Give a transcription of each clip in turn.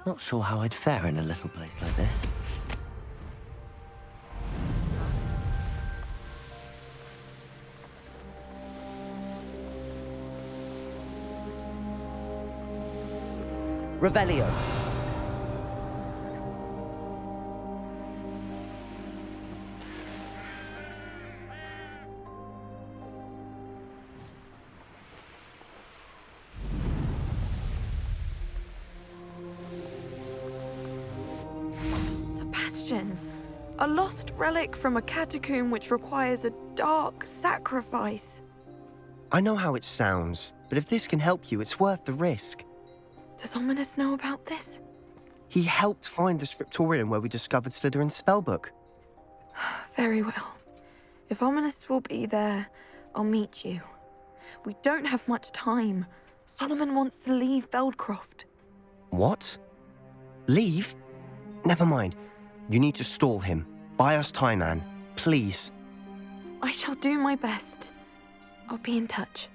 Not sure how I'd fare in a little place like this. Revelio. Sebastian, a lost relic from a catacomb which requires a dark sacrifice. I know how it sounds, but if this can help you, it's worth the risk. Does Ominous know about this? He helped find the scriptorium where we discovered Slytherin's spellbook. Very well. If Ominous will be there, I'll meet you. We don't have much time. Solomon wants to leave Feldcroft. What? Leave? Never mind. You need to stall him. Buy us time, Anne. Please. I shall do my best. I'll be in touch.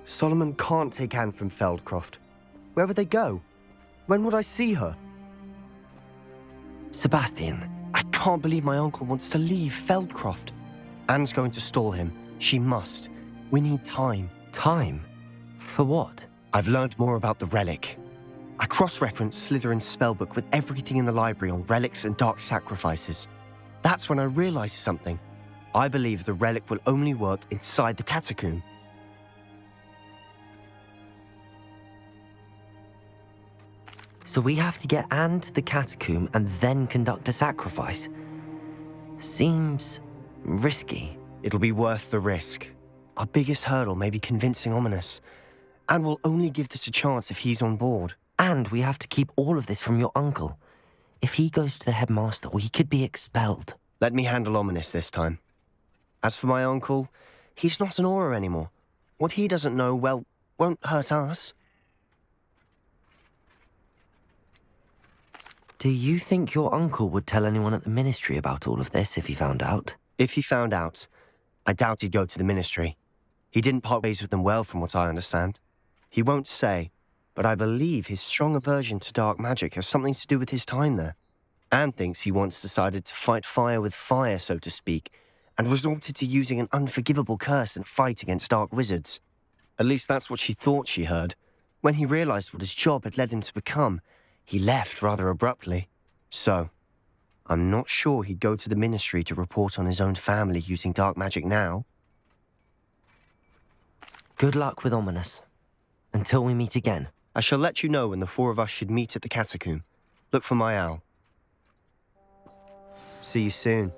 Solomon can't take Anne from Feldcroft. Where would they go? When would I see her? Sebastian. I can't believe my uncle wants to leave Feldcroft. Anne's going to stall him. She must. We need time. Time? For what? I've learned more about the relic. I cross-referenced Slytherin's spellbook with everything in the library on relics and dark sacrifices. That's when I realized something. I believe the relic will only work inside the catacomb. So we have to get Anne to the catacomb and then conduct a sacrifice. Seems risky. It'll be worth the risk. Our biggest hurdle may be convincing Ominous. And we'll only give this a chance if he's on board. And we have to keep all of this from your uncle. If he goes to the headmaster, we could be expelled. Let me handle Ominous this time. As for my uncle, he's not an Auror anymore. What he doesn't know, well, won't hurt us. Do you think your uncle would tell anyone at the ministry about all of this if he found out? If he found out, I doubt he'd go to the ministry. He didn't part ways with them well, from what I understand. He won't say, but I believe his strong aversion to dark magic has something to do with his time there. Anne thinks he once decided to fight fire with fire, so to speak, and resorted to using an unforgivable curse in a fight against dark wizards. At least that's what she thought she heard. When he realized what his job had led him to become, he left rather abruptly. So, I'm not sure he'd go to the ministry to report on his own family using dark magic now. Good luck with Ominous. Until we meet again. I shall let you know when the four of us should meet at the catacomb. Look for my owl. See you soon.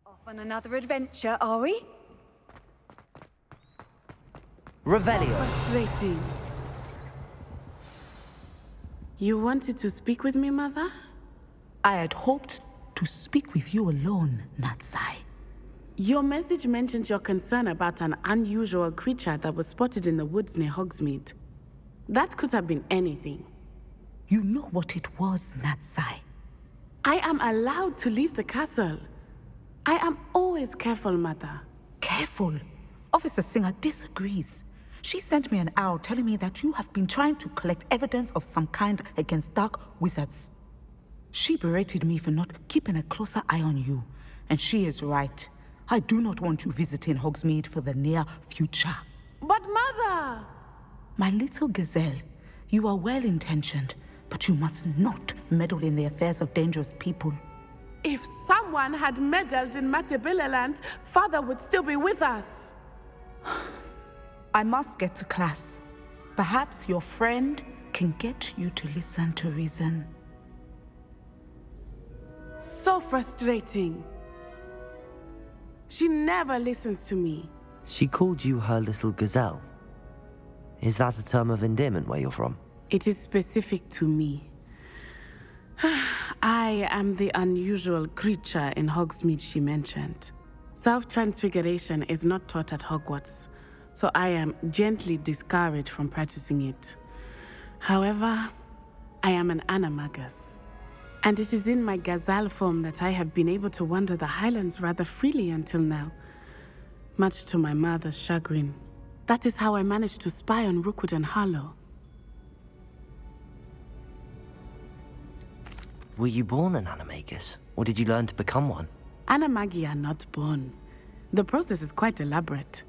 Off on another adventure, are we? Revelio. Frustrating. You wanted to speak with me, Mother? I had hoped to speak with you alone, Natsai. Your message mentioned your concern about an unusual creature that was spotted in the woods near Hogsmeade. That could have been anything. You know what it was, Natsai. I am allowed to leave the castle. I am always careful, Mother. Careful. Officer Singer disagrees. She sent me an owl telling me that you have been trying to collect evidence of some kind against dark wizards. She berated me for not keeping a closer eye on you, and she is right. I do not want you visiting Hogsmeade for the near future. But Mother! My little gazelle, you are well-intentioned, but you must not meddle in the affairs of dangerous people. If someone had meddled in Matabeleland, Father would still be with us. I must get to class. Perhaps your friend can get you to listen to reason. So frustrating. She never listens to me. She called you her little gazelle. Is that a term of endearment where you're from? It is specific to me. I am the unusual creature in Hogsmeade she mentioned. Self-transfiguration is not taught at Hogwarts, so I am gently discouraged from practicing it. However, I am an animagus, and it is in my gazelle form that I have been able to wander the Highlands rather freely until now, much to my mother's chagrin. That is how I managed to spy on Rookwood and Harlow. Were you born an animagus, or did you learn to become one? Animagi are not born. The process is quite elaborate.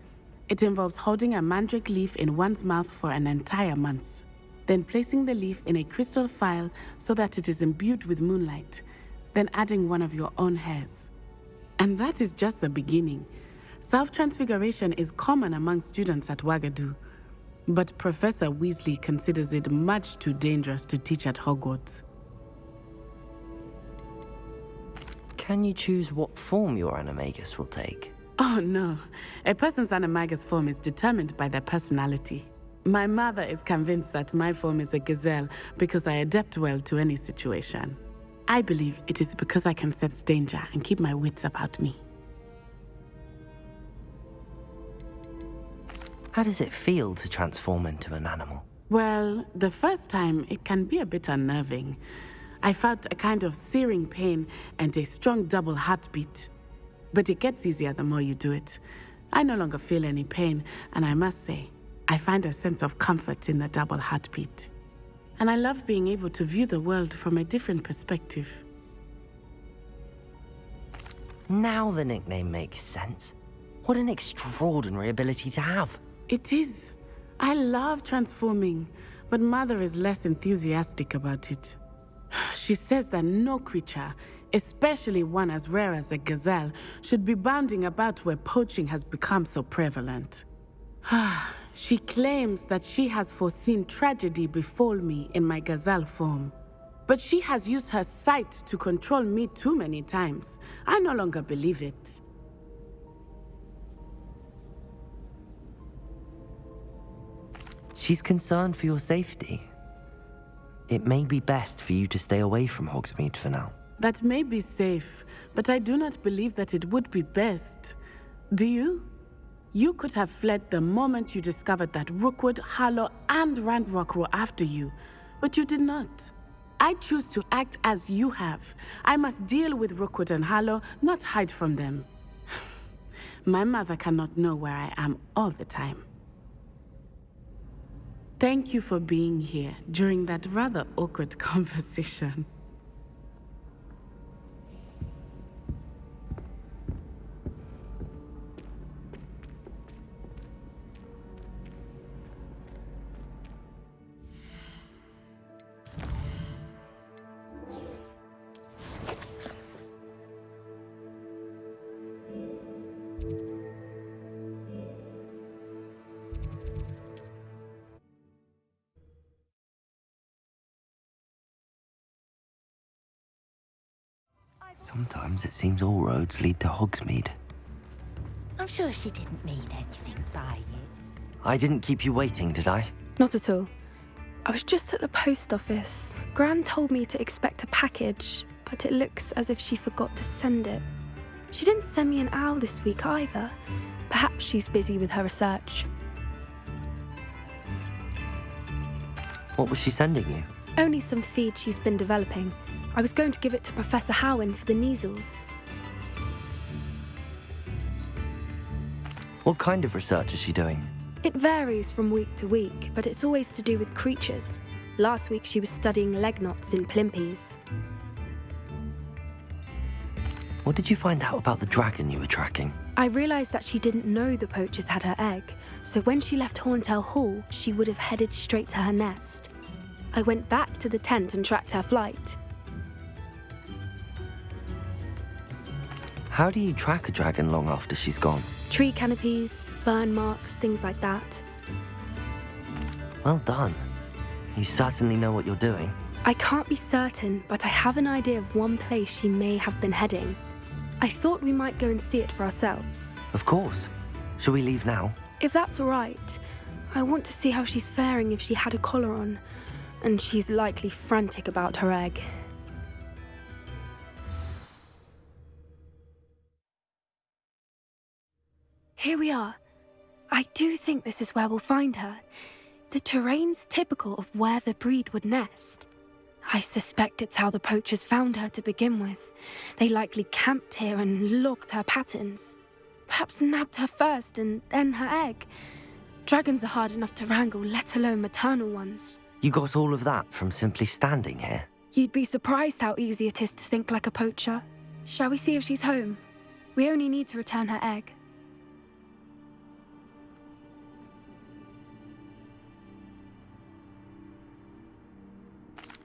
It involves holding a mandrake leaf in one's mouth for an entire month, then placing the leaf in a crystal phial so that it is imbued with moonlight, then adding one of your own hairs. And that is just the beginning. Self-transfiguration is common among students at Wagadu, but Professor Weasley considers it much too dangerous to teach at Hogwarts. Can you choose what form your animagus will take? Oh no, a person's animagus form is determined by their personality. My mother is convinced that my form is a gazelle because I adapt well to any situation. I believe it is because I can sense danger and keep my wits about me. How does it feel to transform into an animal? Well, the first time it can be a bit unnerving. I felt a kind of searing pain and a strong double heartbeat. But it gets easier the more you do it. I no longer feel any pain, and I must say, I find a sense of comfort in the double heartbeat. And I love being able to view the world from a different perspective. Now the nickname makes sense. What an extraordinary ability to have. It is. I love transforming, but Mother is less enthusiastic about it. She says that no creature, especially one as rare as a gazelle, should be bounding about where poaching has become so prevalent. She claims that she has foreseen tragedy befall me in my gazelle form. But she has used her sight to control me too many times. I no longer believe it. She's concerned for your safety. It may be best for you to stay away from Hogsmeade for now. That may be safe, but I do not believe that it would be best. Do you? You could have fled the moment you discovered that Rookwood, Harlow, and Ranrock were after you, but you did not. I choose to act as you have. I must deal with Rookwood and Harlow, not hide from them. My mother cannot know where I am all the time. Thank you for being here during that rather awkward conversation. Sometimes it seems all roads lead to Hogsmeade. I'm sure she didn't mean anything by it. I didn't keep you waiting, did I? Not at all. I was just at the post office. Gran told me to expect a package, but it looks as if she forgot to send it. She didn't send me an owl this week either. Perhaps she's busy with her research. What was she sending you? Only some feed she's been developing. I was going to give it to Professor Howin for the measles. What kind of research is she doing? It varies from week to week, but it's always to do with creatures. Last week she was studying leg knots in Plimpies. What did you find out about the dragon you were tracking? I realised that she didn't know the poachers had her egg, so when she left Horntail Hall, she would have headed straight to her nest. I went back to the tent and tracked her flight. How do you track a dragon long after she's gone? Tree canopies, burn marks, things like that. Well done. You certainly know what you're doing. I can't be certain, but I have an idea of one place she may have been heading. I thought we might go and see it for ourselves. Of course. Shall we leave now? If that's all right, I want to see how she's faring if she had a collar on, and she's likely frantic about her egg. Here we are. I do think this is where we'll find her. The terrain's typical of where the breed would nest. I suspect it's how the poachers found her to begin with. They likely camped here and logged her patterns. Perhaps nabbed her first and then her egg. Dragons are hard enough to wrangle, let alone maternal ones. You got all of that from simply standing here? You'd be surprised how easy it is to think like a poacher. Shall we see if she's home? We only need to return her egg.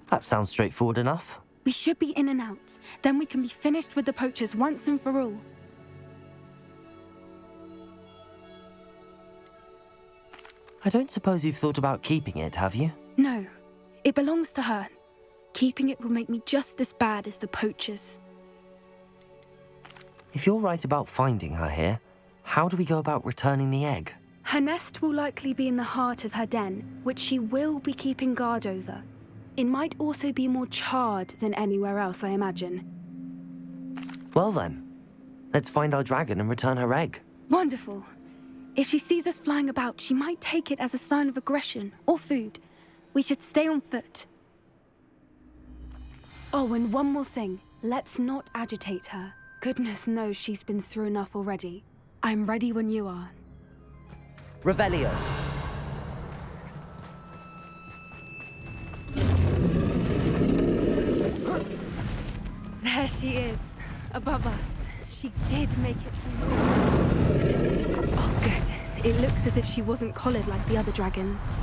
That sounds straightforward enough. We should be in and out. Then we can be finished with the poachers once and for all. I don't suppose you've thought about keeping it, have you? No, it belongs to her. Keeping it will make me just as bad as the poachers. If you're right about finding her here, how do we go about returning the egg? Her nest will likely be in the heart of her den, which she will be keeping guard over. It might also be more charred than anywhere else, I imagine. Well then, let's find our dragon and return her egg. Wonderful. If she sees us flying about, she might take it as a sign of aggression or food. We should stay on foot. Oh, and one more thing. Let's not agitate her. Goodness knows she's been through enough already. I'm ready when you are. Revelio. There she is, above us. She did make it through. Oh, good. It looks as if she wasn't collared like the other dragons.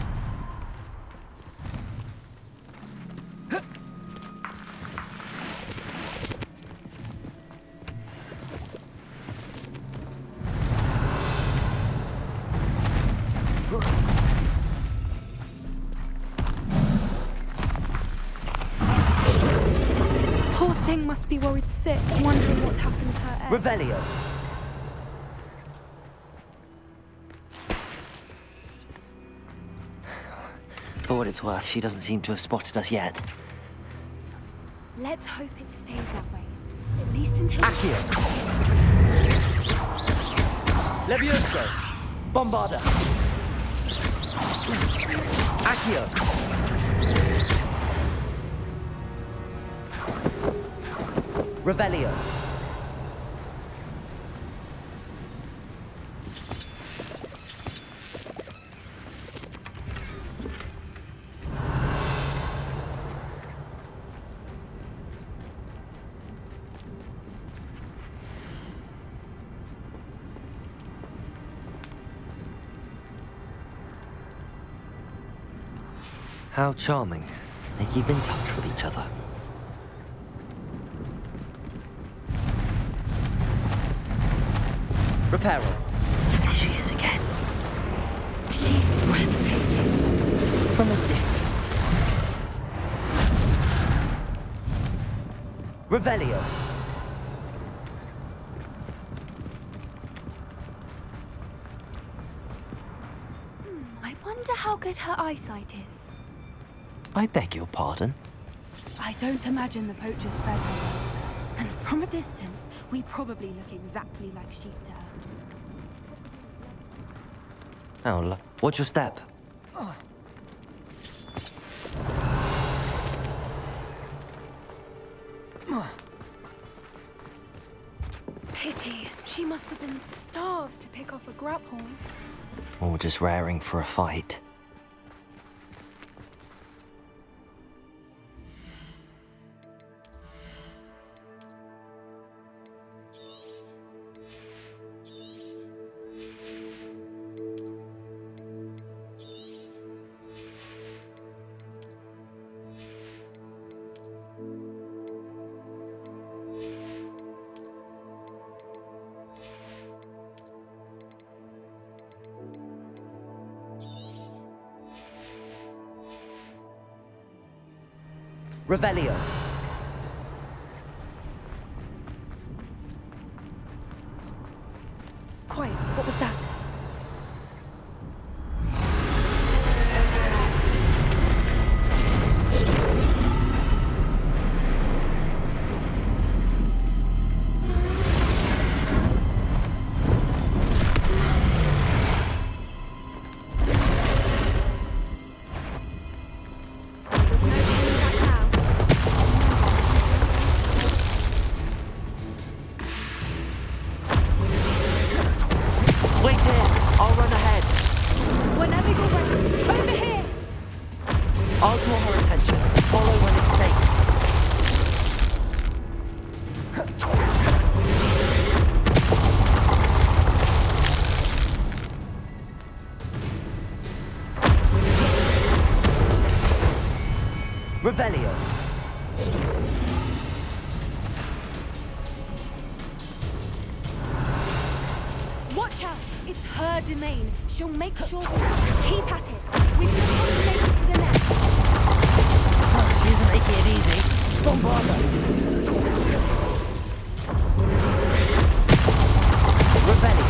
Poor thing must be worried sick, wondering what happened to her egg. Revelio. For what it's worth, she doesn't seem to have spotted us yet. Let's hope it stays that way. At least until... Accio. Levioso. Bombarda. Accio. Revelio. How charming. They keep in touch with each other. Reparo. There she is again. She's breathtaking. From a distance. Revelio. I wonder how good her eyesight is. I beg your pardon? I don't imagine the poachers fed her well. And from a distance, we probably look exactly like sheep to her. Oh, watch your step. Pity. She must have been starved to pick off a grabhorn. Or just raring for a fight. Revelio. Quiet, what was that? There's no turning back now. Wait here. I'll run ahead. Whenever you're ready. Over here! I'll draw her attention. Follow when it's safe. Revelio. Watch out! It's her domain. She'll make sure we keep at it. We've just got to make it to the nest. She isn't making it easy. Bombard her. Revelio.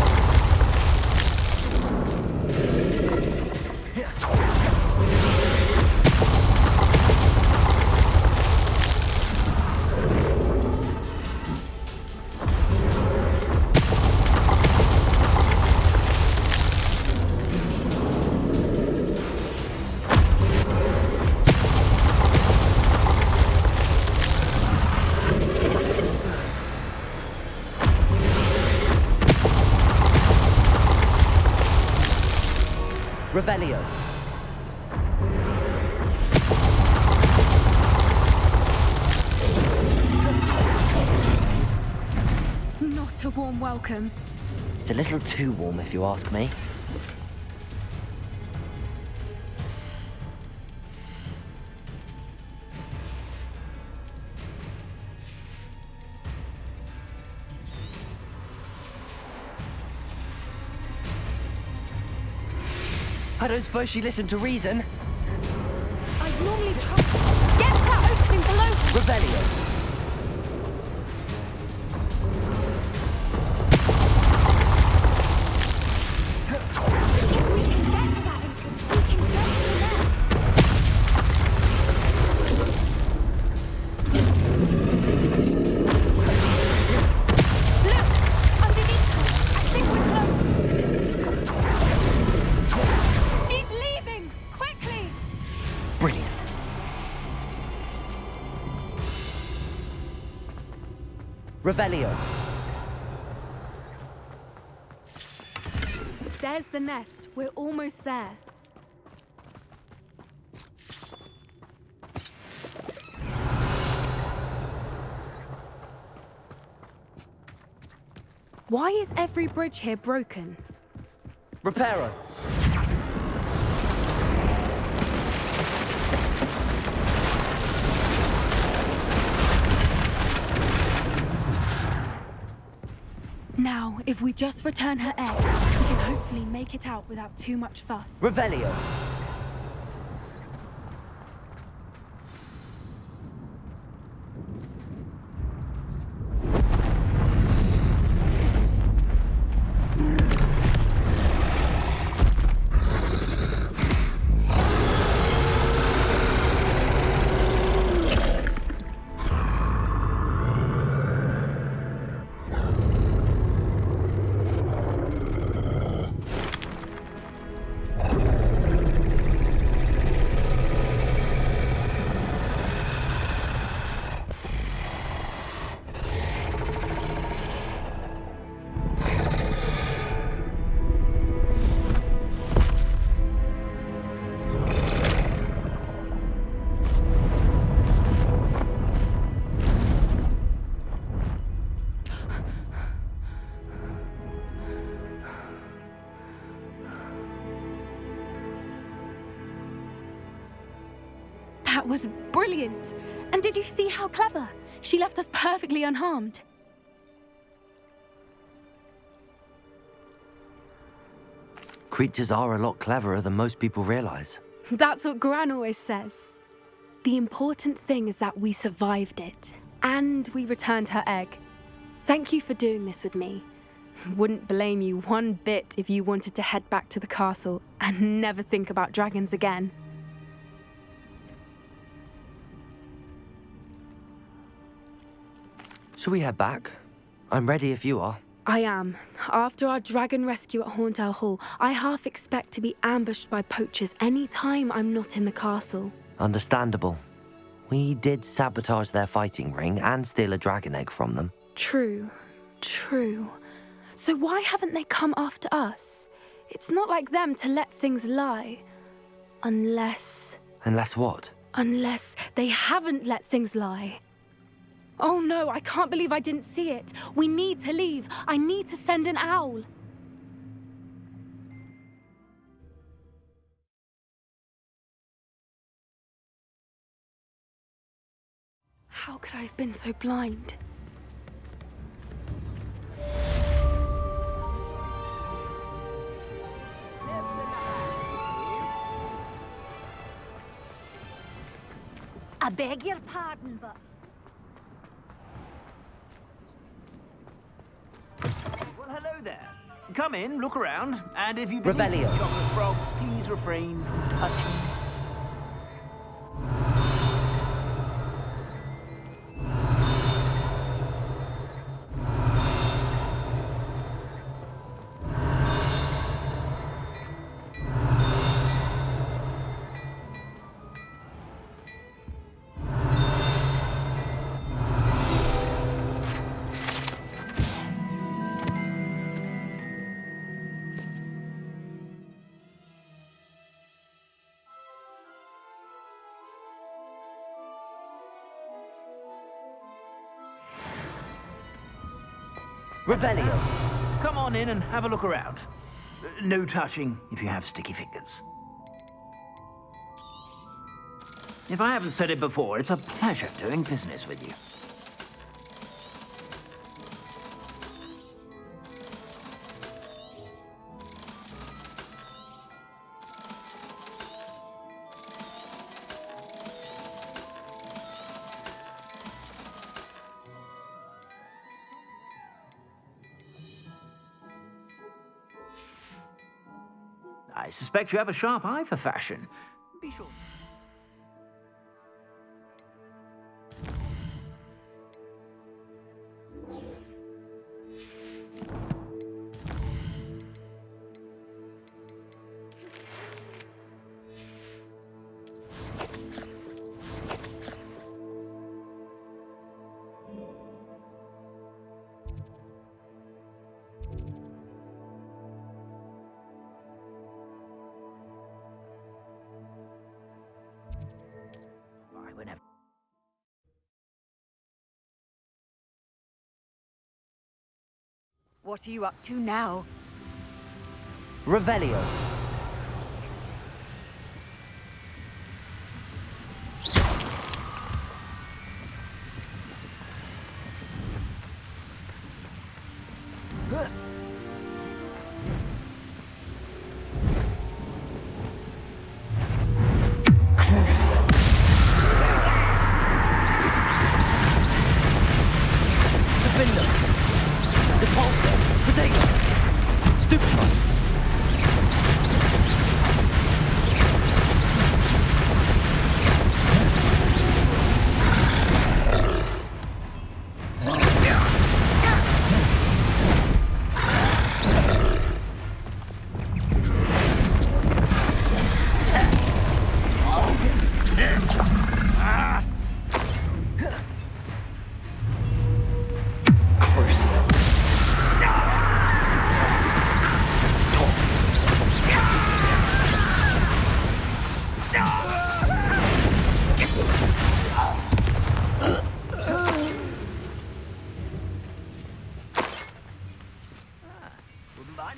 Revelio. Not a warm welcome. It's a little too warm if you ask me. I don't suppose she listened to reason. I'd normally try. Get to that opening below! Revelio. If we can get to that entrance, we can get to the nest. Look! Underneath her! I think we're close. She's leaving! Quickly! Brilliant. Revelio. There's the nest. We're almost there. Why is every bridge here broken? Reparo. Now, if we just return her egg, we can hopefully make it out without too much fuss. Revelio. That was brilliant! And did you see how clever? She left us perfectly unharmed. Creatures are a lot cleverer than most people realize. That's what Gran always says. The important thing is that we survived it, and we returned her egg. Thank you for doing this with me. Wouldn't blame you one bit if you wanted to head back to the castle and never think about dragons again. Shall we head back? I'm ready if you are. I am. After our dragon rescue at Hauntow Hall, I half expect to be ambushed by poachers any time I'm not in the castle. Understandable. We did sabotage their fighting ring and steal a dragon egg from them. True. So why haven't they come after us? It's not like them to let things lie. Unless what? Unless they haven't let things lie. Oh no, I can't believe I didn't see it. We need to leave. I need to send an owl. How could I have been so blind? I beg your pardon, but... Well, hello there. Come in, look around, and if you've been Revelio. eating chocolate frogs, please refrain from touching. Revelio. Come on in and have a look around. No touching if you have sticky fingers. If I haven't said it before, it's a pleasure doing business with you. I suspect you have a sharp eye for fashion. Be sure. Whenever. What are you up to now? Revelio.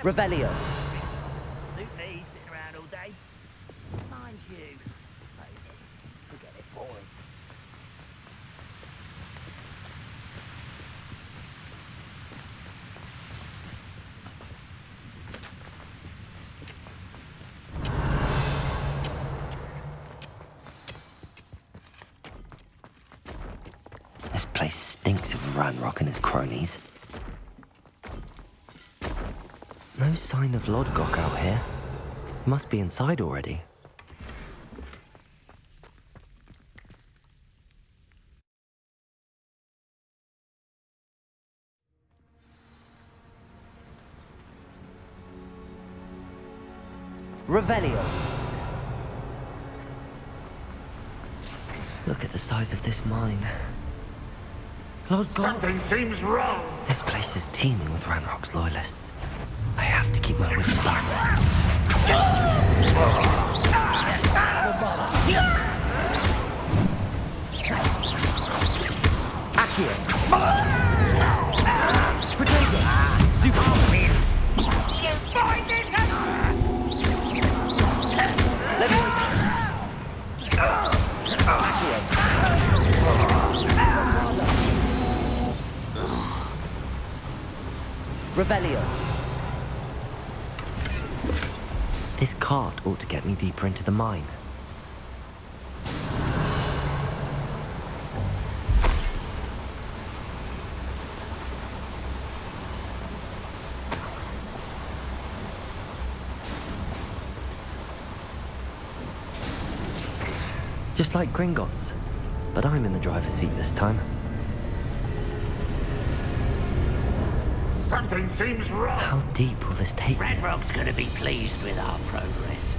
Revelio. Suit me, sitting around all day. Mind you, forget it, boy. This place stinks of Ranrock and his cronies. No sign of Lodgok out here. Must be inside already. Revelio. Look at the size of this mine. Lodgok. Something seems wrong. This place is teeming with Ranrock's loyalists. I have to keep my wits back. Accio. Protego. Stupid. Revelio. This cart ought to get me deeper into the mine. Just like Gringotts, but I'm in the driver's seat this time. Something seems wrong. How deep will this take me? Ranrock's gonna be pleased with our progress.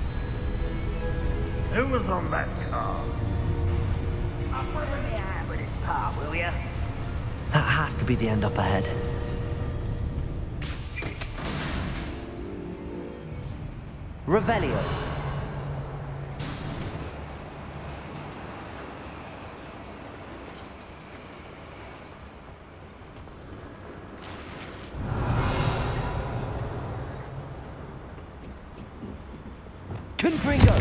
Who was on that car? I'll put in the hand with his part, will ya? That has to be the end up ahead. Revelio. Confringo.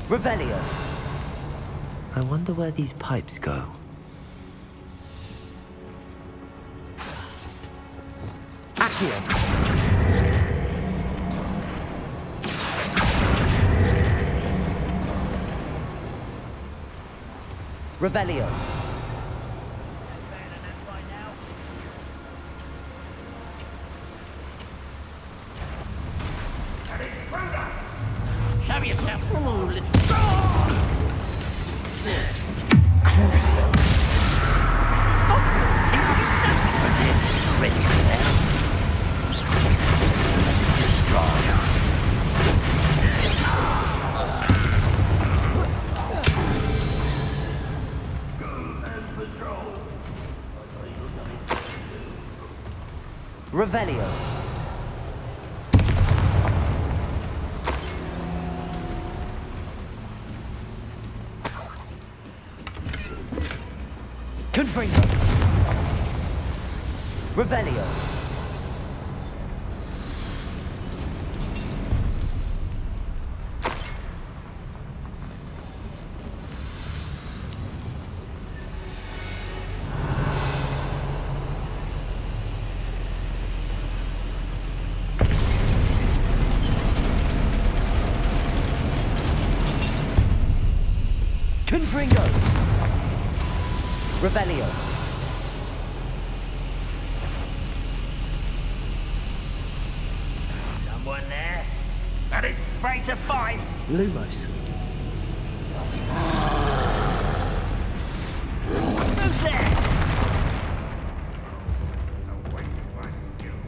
Revelio. I wonder where these pipes go. Accio. Revelio. Show yourself. Revelio. Confringo. Revelio. Confringo. Revelio. Someone there? And it's free to fight. Lumos. Who's there? Awaiting my skills.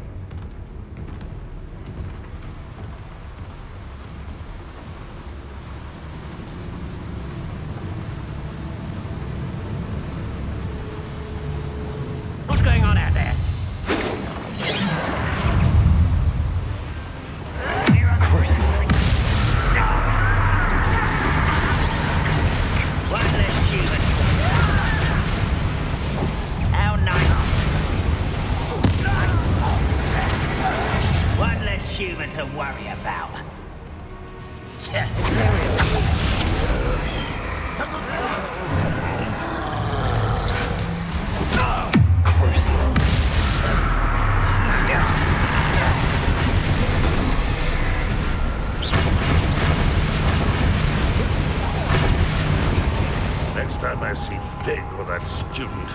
What's going on out there? Crucible. What? student.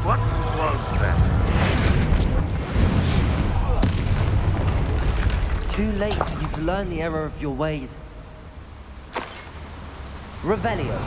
What was that? Too late for you to learn the error of your ways. Revelio.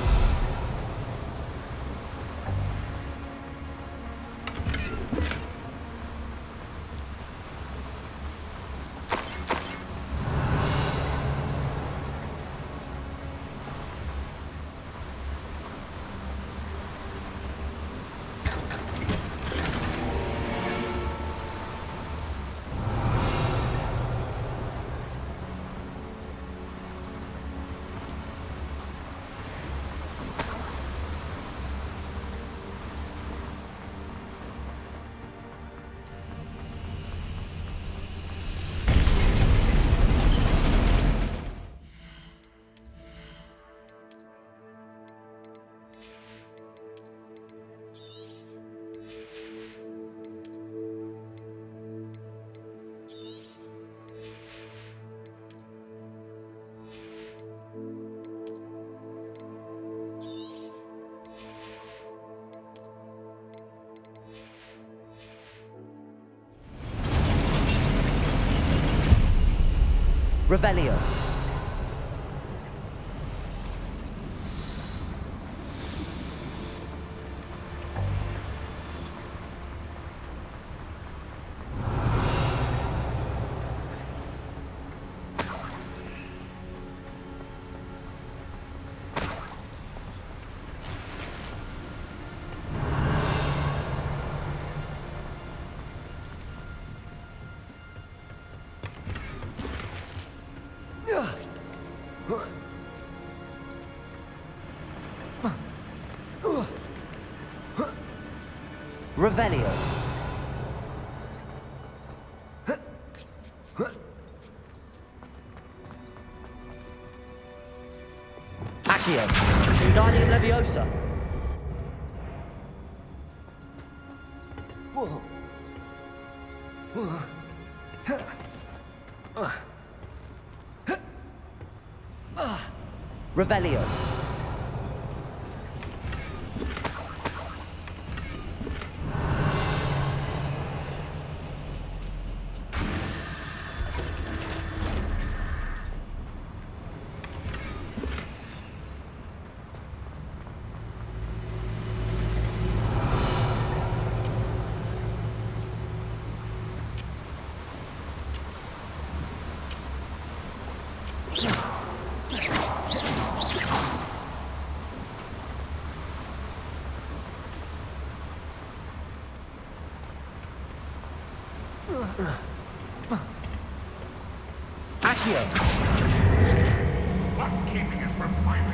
Revelio. Revelio. Accio. Wingardium Leviosa. Revelio. Accio. What's keeping us from finding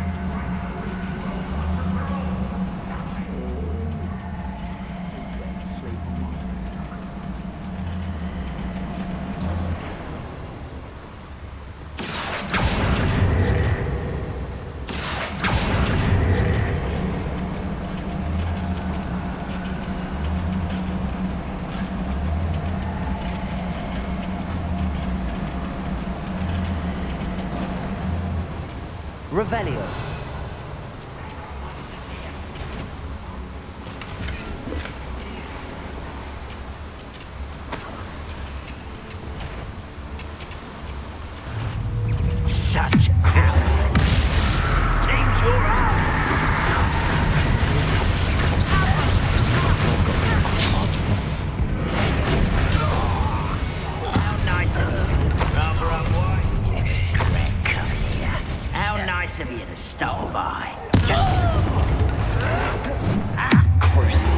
Revelio. Such crucifix. Seems you're out. How nice of you. Rather unwise. Come here. How nice of you to stop by. Crucifix.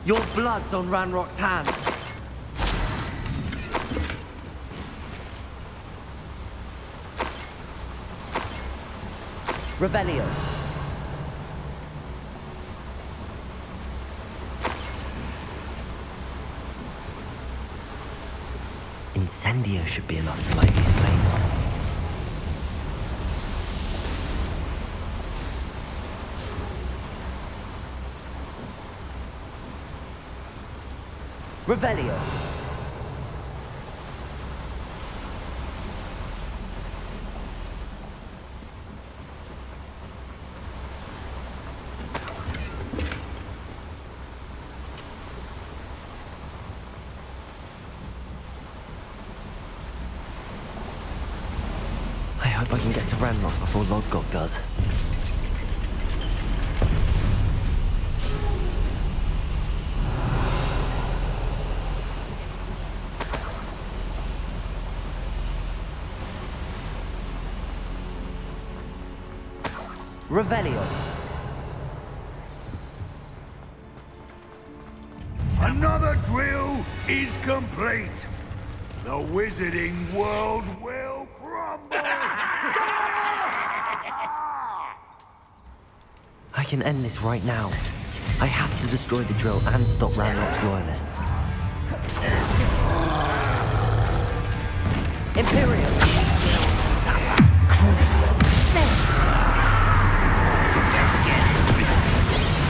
Your blood's on Ranrock's hands. Revelio. Incendio should be enough to light these flames. Revelio. I hope I can get to Ranrock before LODGOK does. Revelio. Another drill is complete. The wizarding world will crumble. I can end this right now. I have to destroy the drill and stop Ranrock's loyalists. Imperial! Crucial!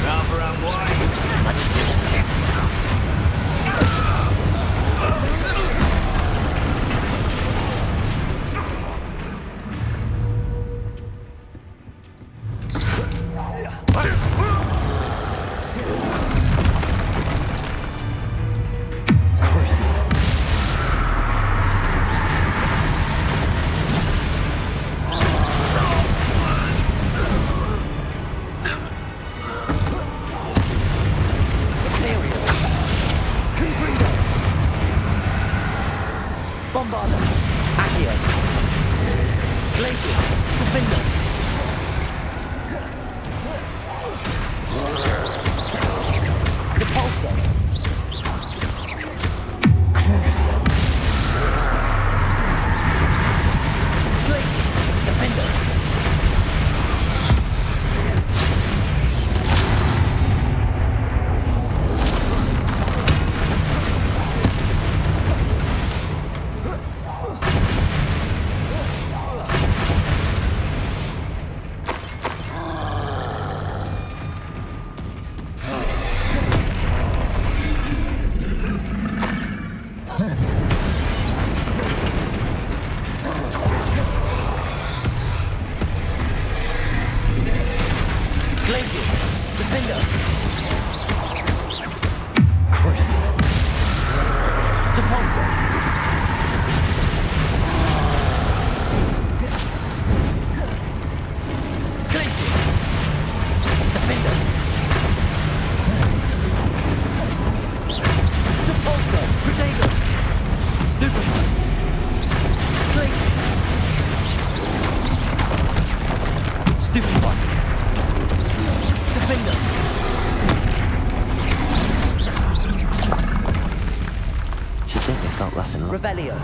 Number and wide. Let's do this. Revelio.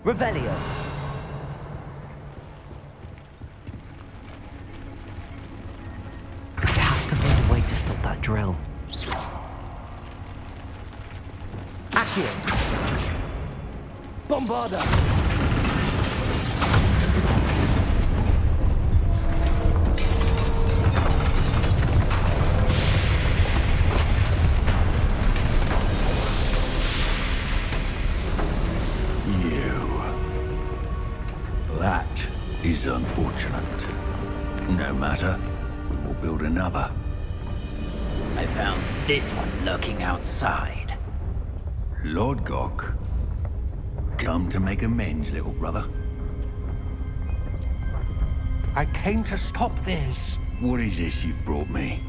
Revelio. I have to find a way to stop that drill. Accio. Bombarda. That is unfortunate. No matter. We will build another. I found this one lurking outside. LODGOK. Come to make amends, little brother. I came to stop this. What is this you've brought me?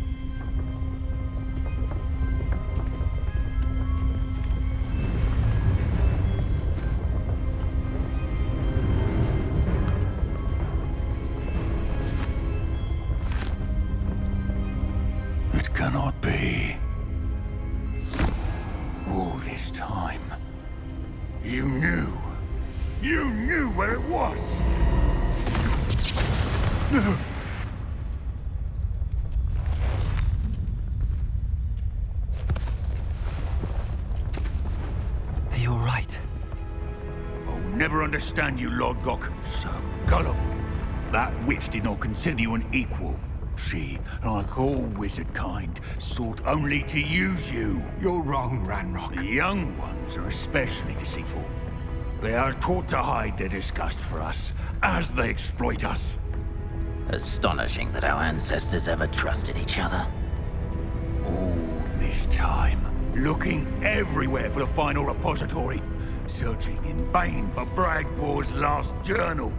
It cannot be. All this time, you knew. You knew where it was. Are you all right? I'll never understand you, LODGOK. So gullible. That witch did not consider you an equal. She, like all wizard kind, sought only to use you. You're wrong, Ranrock. The young ones are especially deceitful. They are taught to hide their disgust for us, as they exploit us. Astonishing that our ancestors ever trusted each other. All this time, looking everywhere for the final repository, searching in vain for Bragbor's last journal.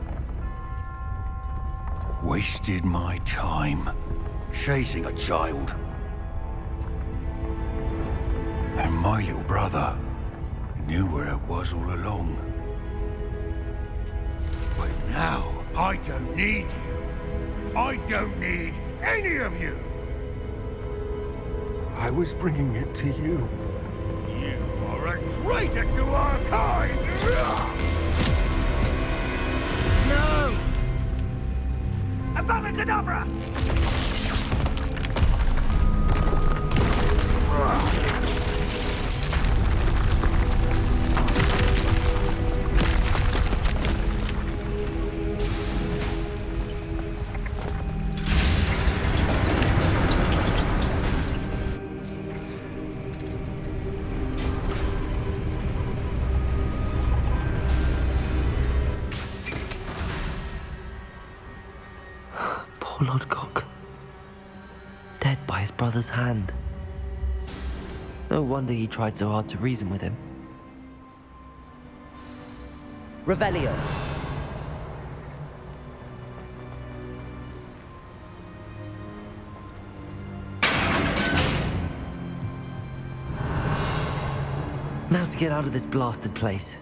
Wasted my time, chasing a child. And my little brother knew where it was all along. But now, I don't need you. I don't need any of you. I was bringing it to you. You are a traitor to our kind! No! Avada Kedavra! Poor LODGOK. Dead by his brother's hand. No wonder he tried so hard to reason with him. Revelio. Now to get out of this blasted place.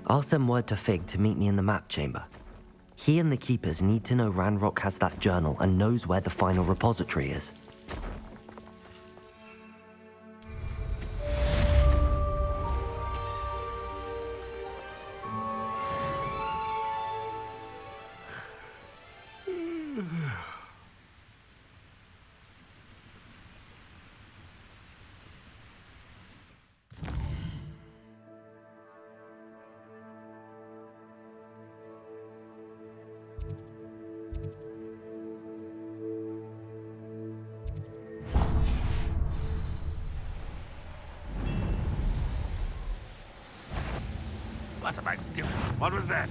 I'll send word to Fig to meet me in the map chamber. He and the Keepers need to know Ranrock has that journal and knows where the final repository is. What am I doing? What was that?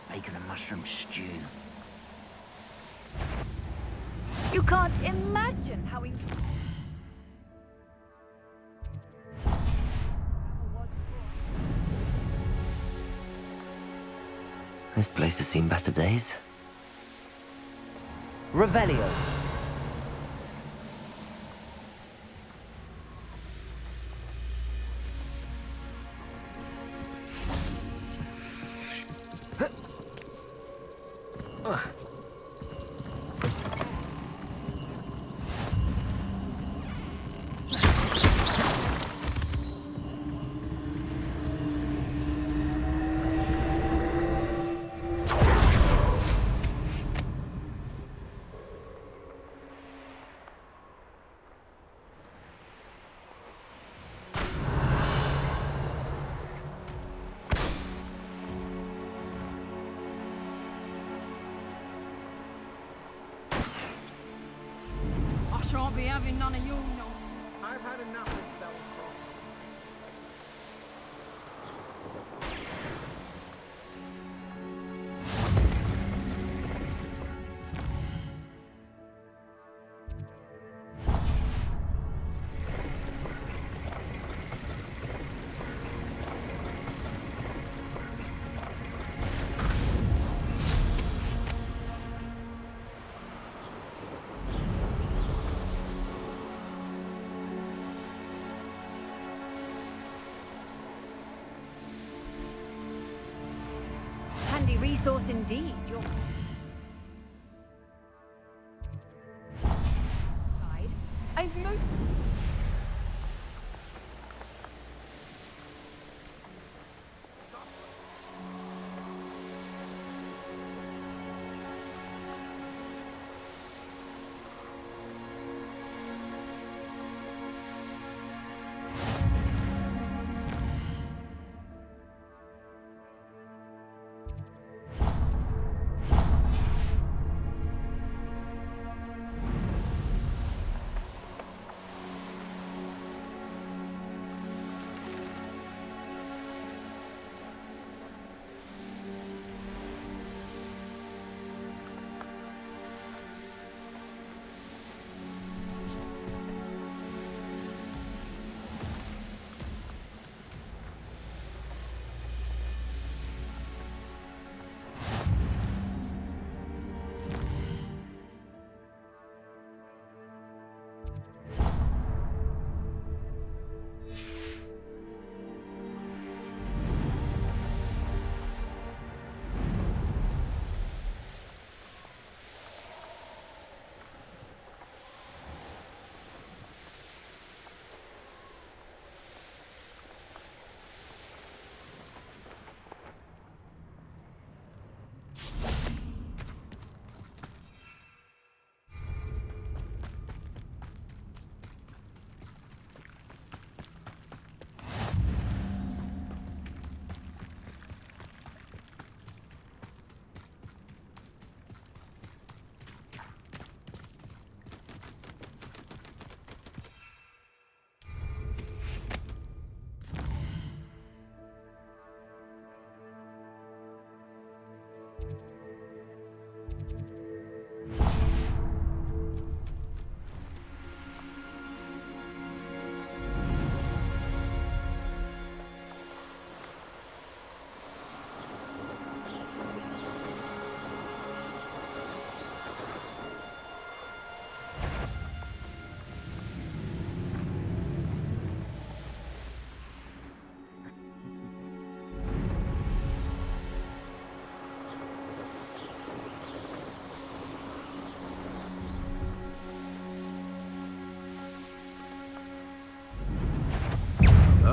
Bacon and mushroom stew. You can't imagine how he... This place has seen better days. Revelio. I shan't be having none of you, no. I've had enough of that. Handy resource indeed. Your guide. I've moved.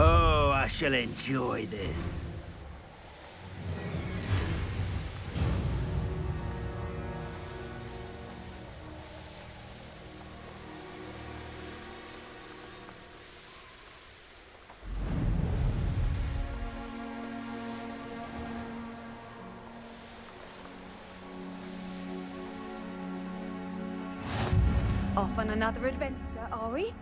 Oh, I shall enjoy this. Off on another adventure, are we?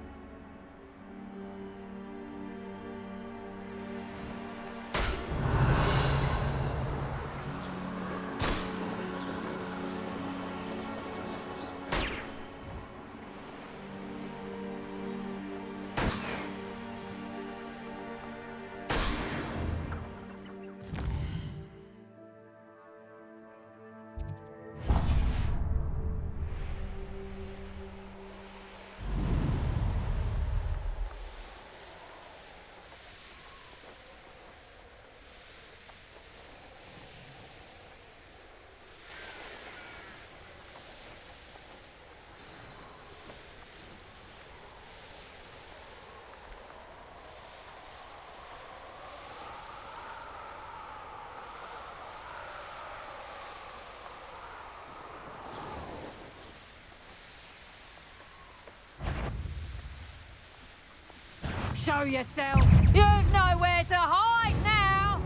Show yourself! You've nowhere to hide now!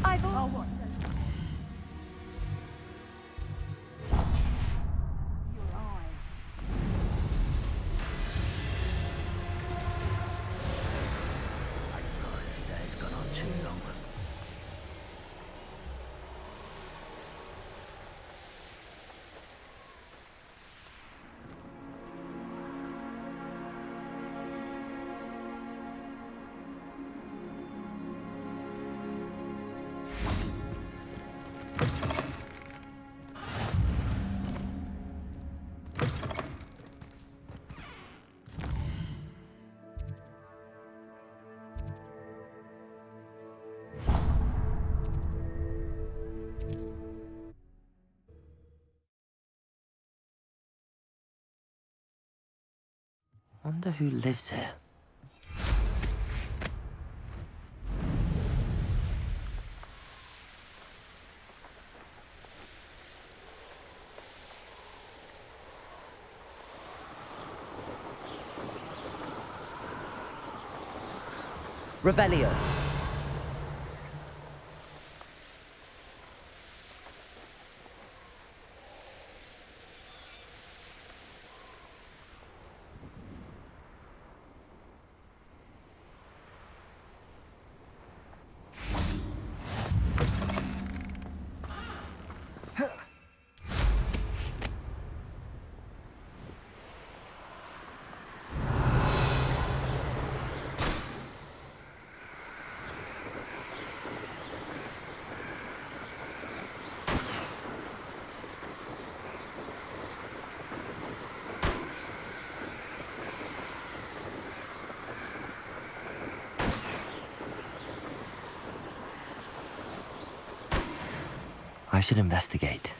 I've Day's gone on too long. Wonder who lives here. Revelio. I should investigate.